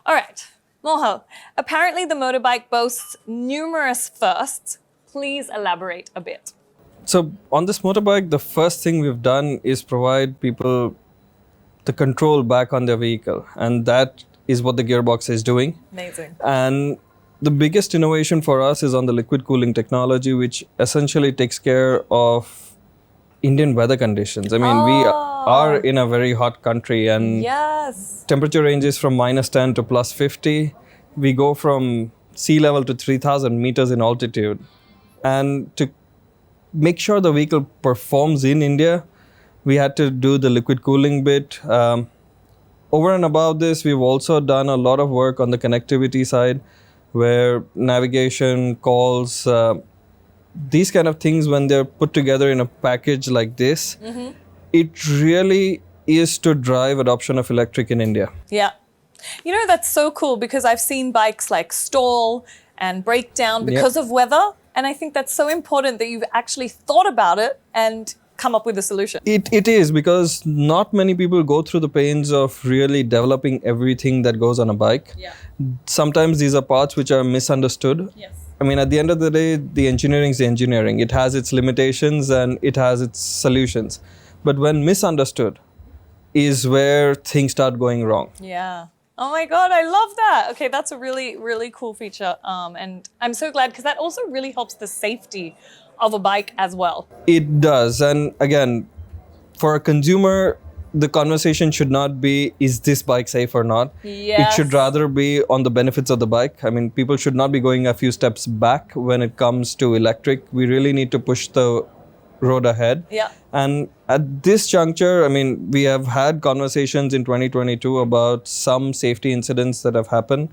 All right, Mohal, apparently the motorbike boasts numerous firsts. Please elaborate a bit. So on this motorbike, the first thing we've done is provide people the control back on their vehicle. And that is what the gearbox is doing. Amazing. And the biggest innovation for us is on the liquid cooling technology, which essentially takes care of Indian weather conditions. I mean, we are in a very hot country and Yes. temperature ranges from -10 to +50. We go from sea level to 3,000 meters in altitude. And to make sure the vehicle performs in India, we had to do the liquid cooling bit. Over and above this, we've also done a lot of work on the connectivity side, where navigation, calls, these kind of things, when they're put together in a package like this, it really is to drive adoption of electric in India. Yeah. You know, that's so cool because I've seen bikes like stall and break down because of weather. And I think that's so important that you've actually thought about it and come up with a solution. It is, because not many people go through the pains of really developing everything that goes on a bike. Yeah. Sometimes these are parts which are misunderstood. Yes. I mean, at the end of the day, the engineering is the engineering. It has its limitations and it has its solutions. But when misunderstood is where things start going wrong. Yeah. Oh my God, I love that. Okay, that's a really, really cool feature. And I'm so glad because that also really helps the safety of a bike as well. It does. And again, for a consumer, the conversation should not be, is this bike safe or not? Yes. It should rather be on the benefits of the bike. I mean, people should not be going a few steps back when it comes to electric. We really need to push the road ahead. Yeah. And at this juncture, I mean, we have had conversations in 2022 about some safety incidents that have happened.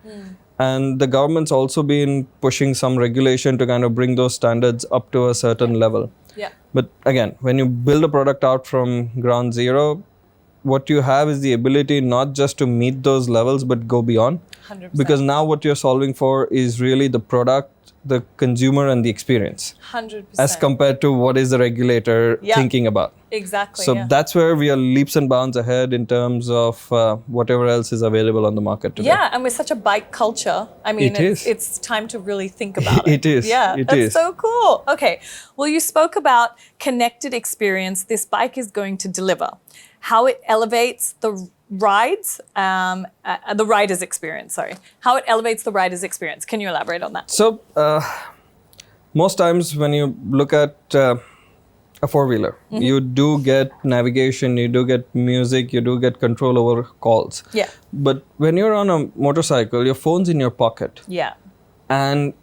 And the government's also been pushing some regulation to kind of bring those standards up to a certain level. Yeah. But again, when you build a product out from ground zero, what you have is the ability not just to meet those levels, but go beyond. 100%. Because now what you're solving for is really the product, the consumer, and the experience. 100%. As compared to what is the regulator thinking about. Exactly. So that's where we are leaps and bounds ahead in terms of whatever else is available on the market today. Yeah, and with such a bike culture, I mean, it's time to really think about it. It is. Yeah, it that's is. so cool. Okay, well, you spoke about connected experience this bike is going to deliver. How it elevates the rides, the rider's experience, sorry. How it elevates the rider's experience. Can you elaborate on that? So, most times when you look at a four-wheeler, you do get navigation, you do get music, you do get control over calls. Yeah. But when you're on a motorcycle, your phone's in your pocket. Yeah. And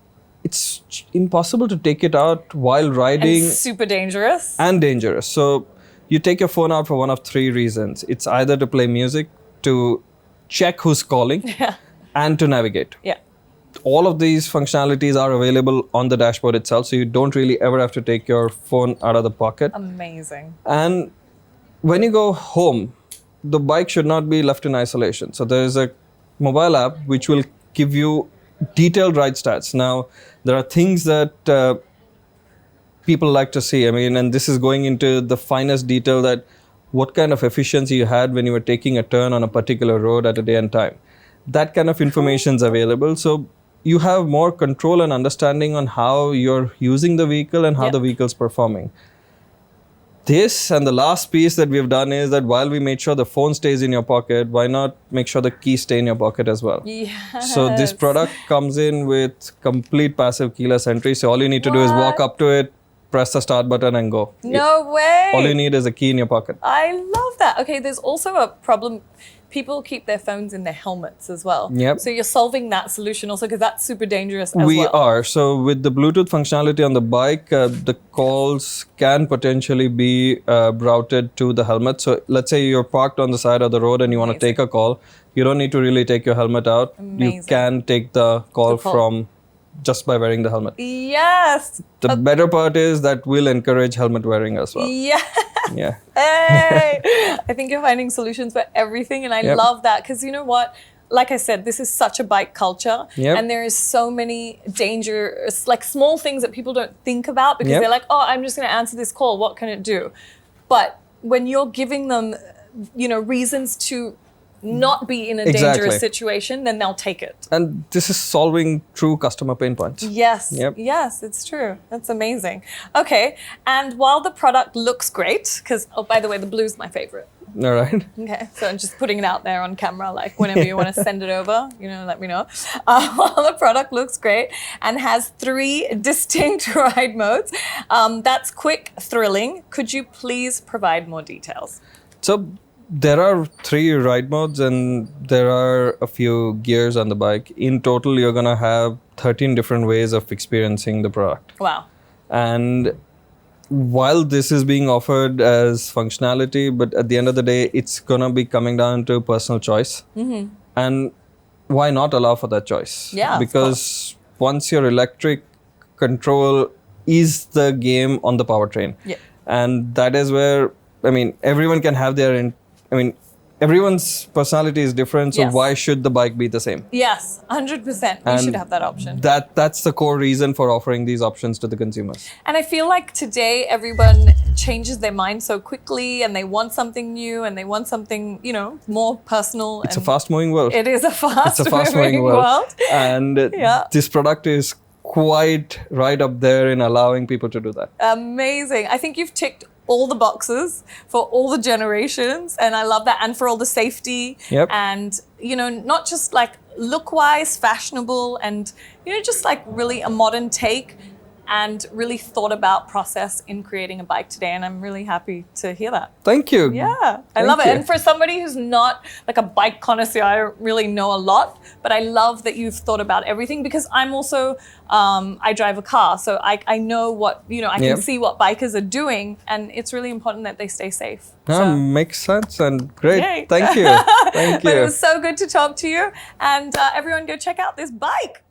it's impossible to take it out while riding. And super dangerous. And dangerous. So you take your phone out for one of three reasons. It's either to play music, to check who's calling, and to navigate. Yeah. All of these functionalities are available on the dashboard itself, so you don't really ever have to take your phone out of the pocket. Amazing. And when you go home, the bike should not be left in isolation. So there is a mobile app which will give you detailed ride stats. Now, there are things that people like to see. I mean, and this is going into the finest detail, that what kind of efficiency you had when you were taking a turn on a particular road at a day and time. That kind of information is available. So you have more control and understanding on how you're using the vehicle and how the vehicle's performing. This and the last piece that we've done is that while we made sure the phone stays in your pocket, why not make sure the keys stay in your pocket as well? Yes. So this product comes in with complete passive keyless entry. So all you need to do is walk up to it, press the start button and go. No way. All you need is a key in your pocket. I love that. Okay, there's also a problem. People keep their phones in their helmets as well. Yep. So you're solving that solution also because that's super dangerous as well. We are. So with the Bluetooth functionality on the bike, the calls can potentially be routed to the helmet. So let's say you're parked on the side of the road and you want to take a call. You don't need to really take your helmet out. Amazing. You can take the call from just by wearing the helmet. Yes. The better part is that we'll encourage helmet wearing as well. Yeah. Yeah. Hey, I think you're finding solutions for everything, and I love that because you know what? Like I said, this is such a bike culture, and there is so many dangerous, like small things that people don't think about because they're like, "Oh, I'm just going to answer this call. What can it do?" But when you're giving them, you know, reasons to not be in a dangerous situation, then they'll take it. And this is solving true customer pain points. Yes. Yep. Yes, it's true. That's amazing. Okay. And while the product looks great, because, oh, by the way, the blue's my favorite. All right. Okay, so I'm just putting it out there on camera, like whenever you want to send it over, let me know. While the product looks great and has 3 distinct ride modes, that's quick, thrilling. Could you please provide more details? So there are 3 ride modes and there are a few gears on the bike. In total, you're going to have 13 different ways of experiencing the product. Wow. And while this is being offered as functionality, but at the end of the day, it's going to be coming down to personal choice. Mm-hmm. And why not allow for that choice? Yeah, because once your electric control is the game on the powertrain. Yeah. And that is where, everyone can have their, everyone's personality is different, so why should the bike be the same? Yes, 100%. We should have that option. That's the core reason for offering these options to the consumers. And I feel like today everyone changes their mind so quickly and they want something new and they want something, more personal. It's a fast-moving world. It is a fast-moving world. And this product is quite right up there in allowing people to do that. Amazing. I think you've ticked all the boxes for all the generations, and I love that, and for all the safety. Yep. And not just like look wise, fashionable, and just like really a modern take, and really thought about process in creating a bike today, and I'm really happy to hear that. Thank you. Yeah, I love it. And for somebody who's not like a bike connoisseur, I don't really know a lot, but I love that you've thought about everything, because I'm also, I drive a car, so I know what, I can see what bikers are doing, and it's really important that they stay safe. So. Makes sense, and great. Yay. Thank you. Thank you. But it was so good to talk to you, and everyone go check out this bike.